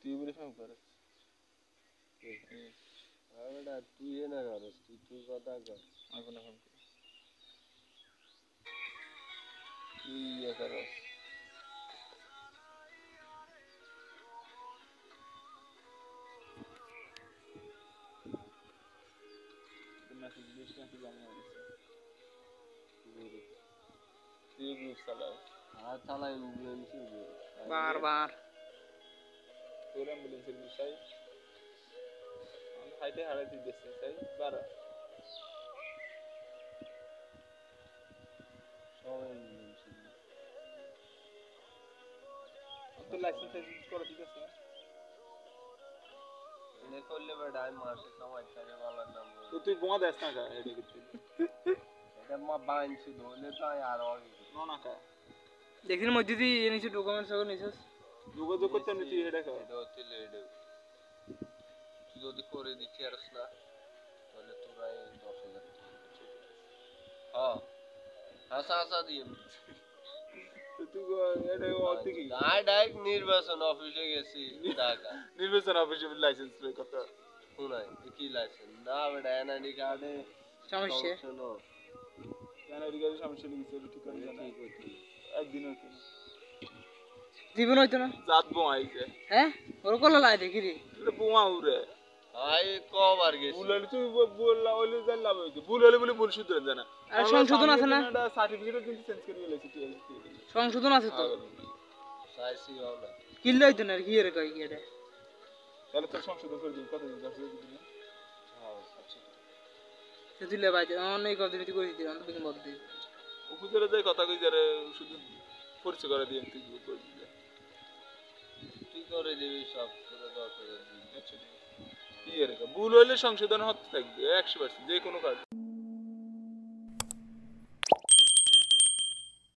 তুই বলে ফাম করিস আরে তুই না করিস তুই কথা কর আমি না ফাম করি তুই করিস মেসেজ দিস নাকি জানি না তুই গ্রুপ চালাও আর চালাই ইনফ্লুয়েন্সার বারবার তোর অ্যাম্বুলেন্সের বিষয় হাইটে হারাইতে দিচ্ছে তাই বারা সবাই ইনফ্লুয়েন্সার তো লাইসেন্স করে দিতেছে এনে করলে বেটা আমি মাসে কামাই থাকে ভালো নাম তো তুই বোমা দেস না কা এটা কিছু এটা মা বাইনছি ধরলে তো আর আগে না কা দেখির মধ্যে দি নিচে ডকুমেন্টস সব নিছস যোগাযোগ করতে নি তুই এটা কা এটা হচ্ছে লেডে তুই যদি করে দিচ্ছি আর না তাহলে তোরাই 10,000 হ্যাঁ হাসা দিয়ে তুই এটা অতি কি ডাইরেক্ট নির্বাচন অফিসে গেছি ঢাকা নির্বাচন অফিসে লাইসেন্স লই কত শুনাই কি লাইসেন্স না বেটা এনআইডি কার্ডে সমস্যা শোনো জানা রিগারি সমস্যা লিখেছে ঠিক করে জানা কি করতে একদিন হইতো জীবন হইতো না জাত বোমা আইছে হ্যাঁ ওর কলা লাই দেখি রে এটা বোমা উড়ে আই কবার গেছি ভুল হলে তুই বললা হইলে যা লাভ হইছে ভুল হলে বলে ভুল শুধরে জানা আর সংশোধন আছে না এটা সার্টিফিকেটও কিন্তু চেঞ্জ করে গেছে তুই সংশোধন আছে তো সাইসি হলো কিল্লা হইতো না কি এর কই এটা তাহলে তোর সংশোধন করে দিন কত দিন যাচ্ছে দিন হ্যাঁ আচ্ছা সে দিলে ভাই অনেক কথা দিতে কই দিতে অনেক দিন বদ দিই উপজেলা যায় কথা কই যারে শুধু পরিচয় করে দিয়ে তুই করে দিলে তুই করে দিবি সব করে 10,000 দিবি আচ্ছা কি এর ভুল হইলে সংশোধন হতে থাকবে 100% যে কোনো কাজ